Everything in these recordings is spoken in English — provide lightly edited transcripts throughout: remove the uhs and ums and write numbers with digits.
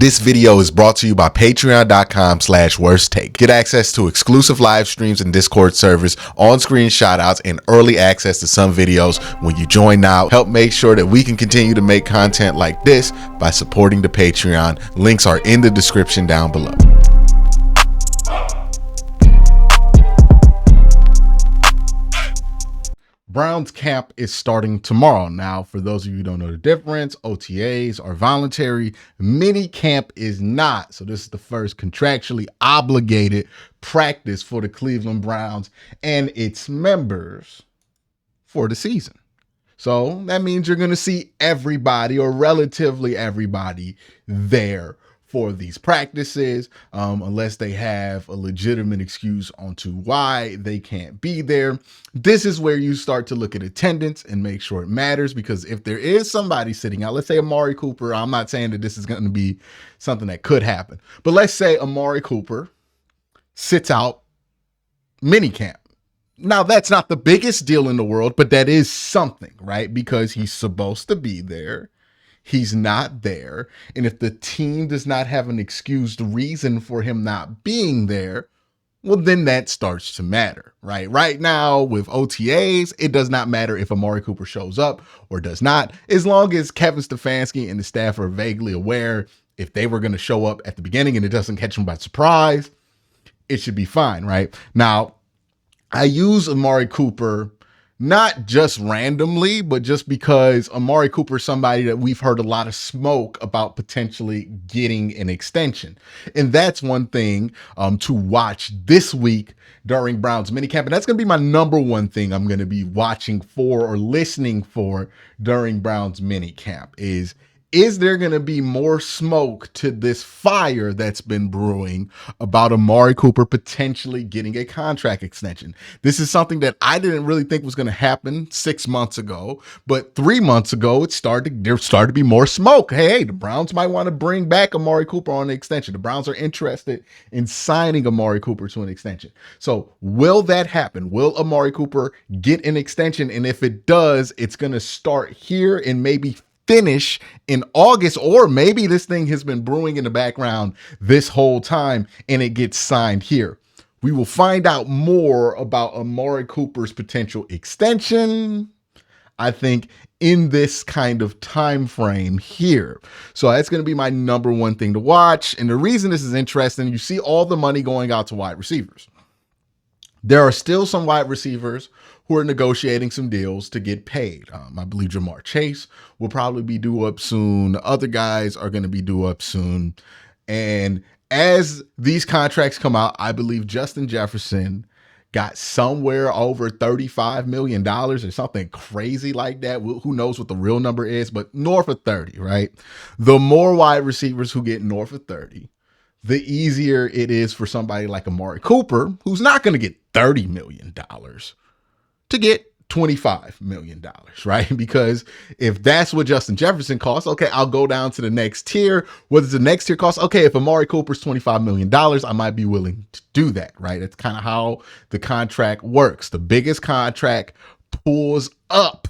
This video is brought to you by patreon.com/worsttake. Get access to exclusive live streams and Discord servers, on-screen shoutouts, and early access to some videos when you join now. Help make sure that we can continue to make content like this by supporting the Patreon. Links are in the description down below. Browns camp is starting tomorrow. Now, for those of you who don't know the difference, OTAs are voluntary. Mini camp is not. So this is the first contractually obligated practice for the Cleveland Browns and its members for the season. So that means you're going to see everybody, or relatively everybody, there for these practices, unless they have a legitimate excuse onto why they can't be there. This is where you start to look at attendance and make sure it matters, because if there is somebody sitting out, let's say Amari Cooper, I'm not saying that this is going to be something that could happen, but let's say Amari Cooper sits out minicamp. Now, that's not the biggest deal in the world, but that is something, right? Because he's supposed to be there. He's not there. And if the team does not have an excused reason for him not being there, well, then that starts to matter, right? Right now with OTAs, it does not matter if Amari Cooper shows up or does not, as long as Kevin Stefanski and the staff are vaguely aware if they were going to show up at the beginning and it doesn't catch them by surprise, it should be fine, right? Now, I use Amari Cooper not just randomly, but just because Amari Cooper is somebody that we've heard a lot of smoke about potentially getting an extension. And that's one thing to watch this week during Browns minicamp. And that's going to be my number one thing I'm going to be watching for or listening for during Browns minicamp is there going to be more smoke to this fire that's been brewing about Amari Cooper potentially getting a contract extension? This is something that I didn't really think was going to happen 6 months ago, but 3 months ago, there started to be more smoke. Hey, the Browns might want to bring back Amari Cooper on an extension. The Browns are interested in signing Amari Cooper to an extension. So will that happen? Will Amari Cooper get an extension? And if it does, it's going to start here and maybe finish in August, or maybe this thing has been brewing in the background this whole time and it gets signed here. We will find out more about Amari Cooper's potential extension, I think, in this kind of time frame here. So that's going to be my number one thing to watch. And the reason this is interesting, you see all the money going out to wide receivers. There are still some wide receivers who are negotiating some deals to get paid. I believe Jamar Chase will probably be due up soon. Other guys are going to be due up soon. And as these contracts come out, I believe Justin Jefferson got somewhere over $35 million or something crazy like that. Who knows what the real number is, but north of 30, right? The more wide receivers who get north of 30, the easier it is for somebody like Amari Cooper, who's not going to get $30 million, to get $25 million, right? Because if that's what Justin Jefferson costs, okay, I'll go down to the next tier. What does the next tier cost? Okay, if Amari Cooper's $25 million, I might be willing to do that, right? That's kind of how the contract works. The biggest contract pulls up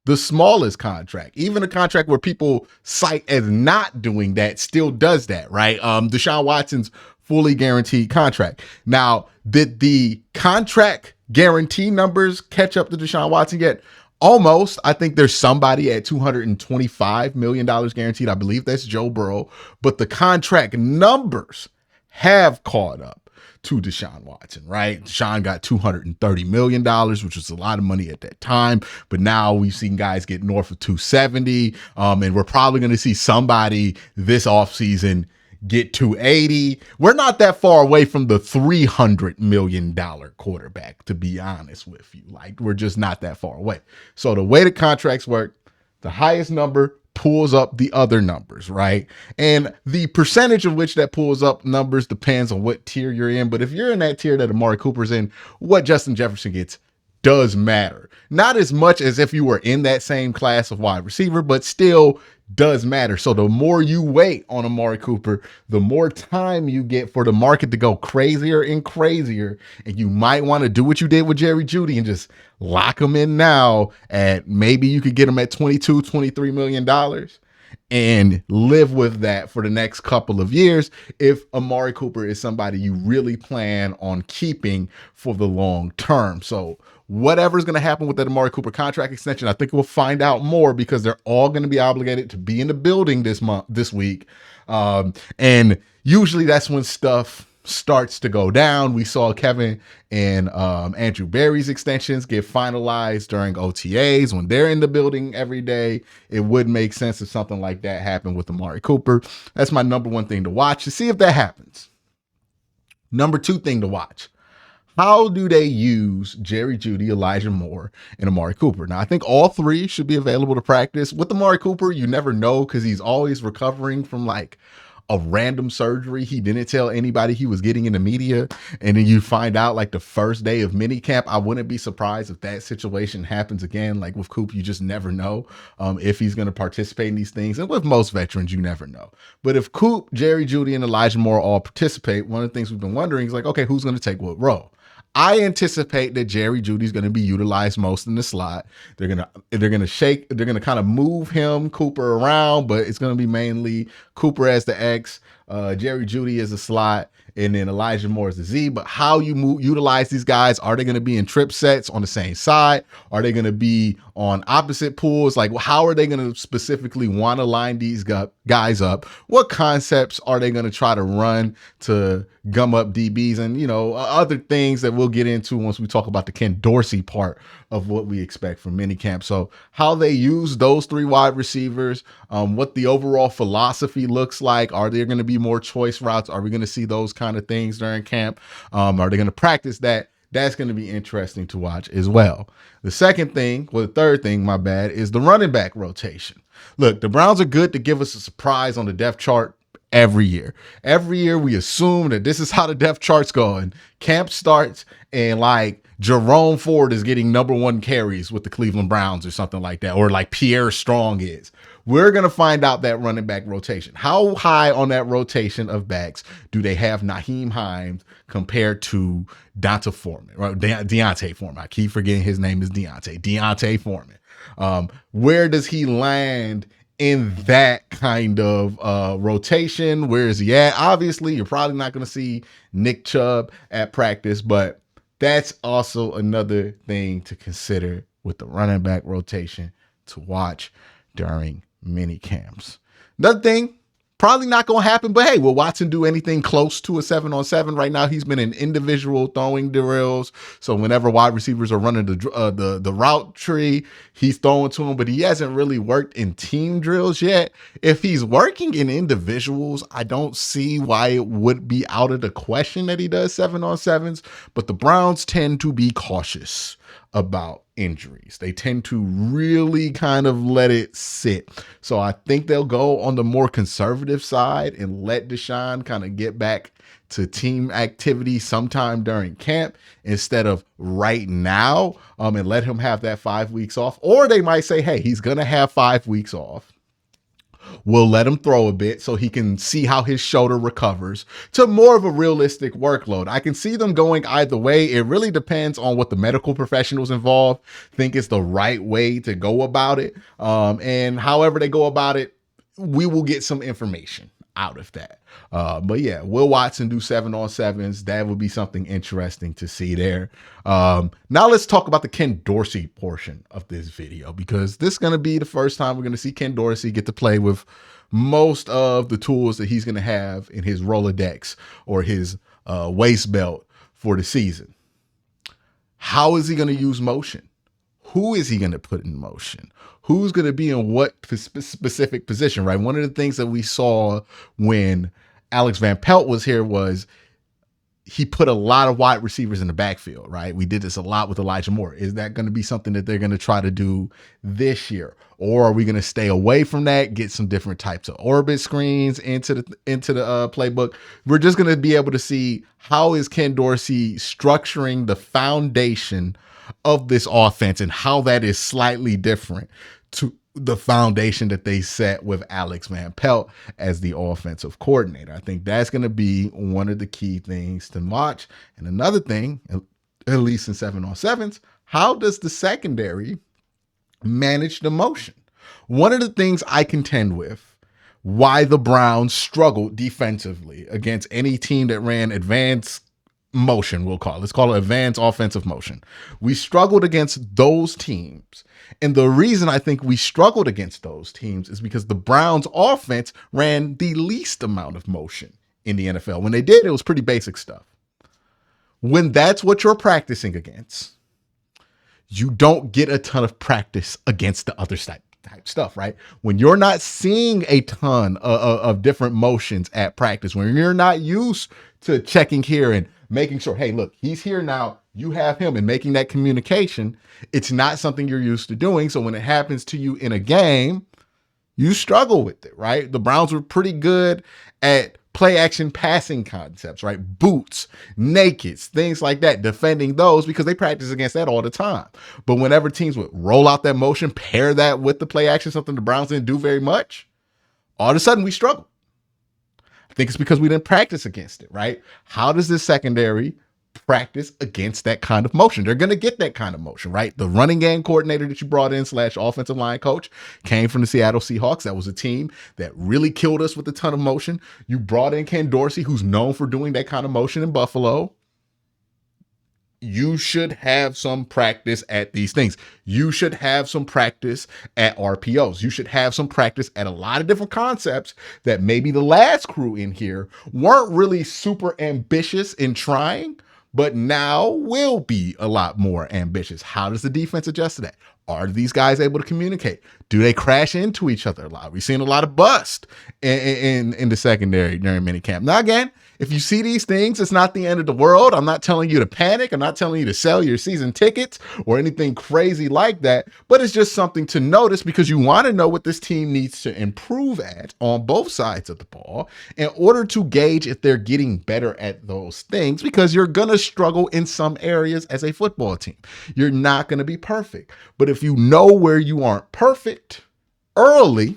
the smallest contract. Even a contract where people cite as not doing that still does that, right? Deshaun Watson's fully guaranteed contract. Now, did the contract guarantee numbers catch up to Deshaun Watson yet? Almost. I think there's somebody at $225 million guaranteed. I believe that's Joe Burrow. But the contract numbers have caught up to Deshaun Watson, right? Deshaun got $230 million, which was a lot of money at that time. But now we've seen guys get north of 270. And we're probably going to see somebody this offseason get 280. We're not that far away from the $300 million quarterback, to be honest with you. Like, we're just not that far away. So the way the contracts work, the highest number pulls up the other numbers, right? And the percentage of which that pulls up numbers depends on what tier you're in. But if you're in that tier that Amari Cooper's in, what Justin Jefferson gets does matter. Not as much as if you were in that same class of wide receiver, but still does matter. So the more you wait on Amari Cooper, the more time you get for the market to go crazier and crazier. And you might want to do what you did with Jerry Jeudy and just lock him in now at maybe you could get him at $22, $23 million. and live with that for the next couple of years if Amari Cooper is somebody you really plan on keeping for the long term. So whatever's going to happen with that Amari Cooper contract extension, I think we'll find out more because they're all going to be obligated to be in the building this week. And usually that's when stuff starts to go down. We saw Kevin and Andrew Berry's extensions get finalized during OTAs when they're in the building every day. It would make sense if something like that happened with Amari Cooper. That's my number one thing to watch to see if that happens. Number two thing to watch. How do they use Jerry Jeudy, Elijah Moore, and Amari Cooper? Now, I think all three should be available to practice. With Amari Cooper, you never know because he's always recovering from like a random surgery he didn't tell anybody he was getting in the media, and then you find out like the first day of minicamp. I wouldn't be surprised if that situation happens again. Like with Coop, you just never know if he's going to participate in these things, and with most veterans, you never know. But if Coop, Jerry Jeudy, and Elijah Moore all participate, one of the things we've been wondering is like, okay, who's going to take what role? I anticipate that Jerry Jeudy's going to be utilized most in the slot. They're gonna kind of move him, Cooper, around, but it's going to be mainly Cooper as the X, Jerry Jeudy as the slot, and then Elijah Moore as the Z. But how you utilize these guys? Are they going to be in trip sets on the same side? Are they going to be on opposite pools? Like, how are they going to specifically want to line these guys up? What concepts are they going to try to run to gum up DBs and, other things that we'll get into once we talk about the Ken Dorsey part of what we expect from minicamp. So how they use those three wide receivers, what the overall philosophy looks like. Are there going to be more choice routes? Are we going to see those kind of things during camp? Are they going to practice that? That's going to be interesting to watch as well. The third thing, my bad, is the running back rotation. Look, the Browns are good to give us a surprise on the depth chart every year. Every year we assume that this is how the depth chart's going. Camp starts and like Jerome Ford is getting number one carries with the Cleveland Browns or something like that, or like Pierre Strong is. We're going to find out that running back rotation. How high on that rotation of backs do they have Nyheim Hines compared to D'Onta Foreman, right? Deontay Foreman. I keep forgetting his name is Deontay Foreman. Where does he land in that kind of rotation? Where is he at? Obviously, you're probably not going to see Nick Chubb at practice, but that's also another thing to consider with the running back rotation to watch during mini camps. Another thing, probably not going to happen, but hey, will Watson do anything close to a 7-on-7? Right now, he's been in individual throwing drills. So whenever wide receivers are running the route tree, he's throwing to them, but he hasn't really worked in team drills yet. If he's working in individuals, I don't see why it would be out of the question that he does 7-on-7s, but the Browns tend to be cautious about injuries. They tend to really kind of let it sit. So I think they'll go on the more conservative side and let Deshaun kind of get back to team activity sometime during camp instead of right now, and let him have that 5 weeks off. Or they might say, hey, he's going to have 5 weeks off. We'll let him throw a bit so he can see how his shoulder recovers to more of a realistic workload. I can see them going either way. It really depends on what the medical professionals involved think is the right way to go about it. And however they go about it, we will get some information out of that. But yeah, will Watson do 7-on-7s? That would be something interesting to see there. Now let's talk about the Ken Dorsey portion of this video, because this is going to be the first time we're going to see Ken Dorsey get to play with most of the tools that he's going to have in his Rolodex or his waist belt for the season. How is he going to use motion? Who is he going to put in motion? Who's going to be in what specific position, right? One of the things that we saw when Alex Van Pelt was here was he put a lot of wide receivers in the backfield, right? We did this a lot with Elijah Moore. Is that going to be something that they're going to try to do this year? Or are we going to stay away from that, get some different types of orbit screens into the playbook? We're just going to be able to see how is Ken Dorsey structuring the foundation of this offense and how that is slightly different to the foundation that they set with Alex Van Pelt as the offensive coordinator. I think that's going to be one of the key things to watch. And another thing, at least in 7-on-7s, how does the secondary manage the motion? One of the things I contend with why the Browns struggled defensively against any team that ran advanced motion, let's call it advanced offensive motion. We struggled against those teams. And the reason I think we struggled against those teams is because the Browns offense ran the least amount of motion in the NFL. When they did, it was pretty basic stuff. When that's what you're practicing against, you don't get a ton of practice against the other type stuff, right? When you're not seeing a ton of different motions at practice, when you're not used to checking here and making sure, hey, look, he's here now, you have him, and making that communication, it's not something you're used to doing. So when it happens to you in a game, you struggle with it, right? The Browns were pretty good at play action passing concepts, right? Boots, nakeds, things like that, defending those because they practice against that all the time. But whenever teams would roll out that motion, pair that with the play action, something the Browns didn't do very much, all of a sudden we struggle. I think it's because we didn't practice against it, right? How does this secondary practice against that kind of motion? They're going to get that kind of motion, right? The running game coordinator that you brought in / offensive line coach came from the Seattle Seahawks. That was a team that really killed us with a ton of motion. You brought in Ken Dorsey, who's known for doing that kind of motion in Buffalo. You should have some practice at these things. You should have some practice at RPOs. You should have some practice at a lot of different concepts that maybe the last crew in here weren't really super ambitious in trying, but now will be a lot more ambitious. How does the defense adjust to that? Are these guys able to communicate? Do they crash into each other a lot? We've seen a lot of bust in the secondary during minicamp. Now, again, if you see these things, it's not the end of the world. I'm not telling you to panic. I'm not telling you to sell your season tickets or anything crazy like that, but it's just something to notice because you want to know what this team needs to improve at on both sides of the ball in order to gauge if they're getting better at those things, because you're going to struggle in some areas as a football team. You're not going to be perfect, but if you know where you aren't perfect early,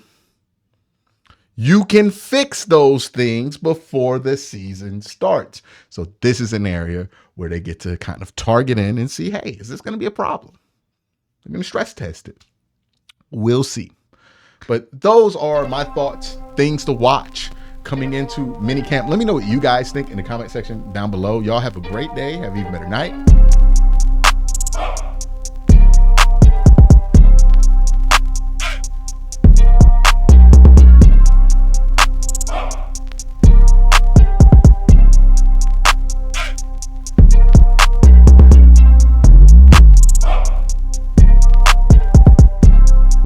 you can fix those things before the season starts. So this is an area where they get to kind of target in and see, hey, is this going to be a problem? They're going to stress test it. We'll see. But those are my thoughts, things to watch coming into minicamp. Let me know what you guys think in the comment section down below. Y'all have a great day. Have an even better night.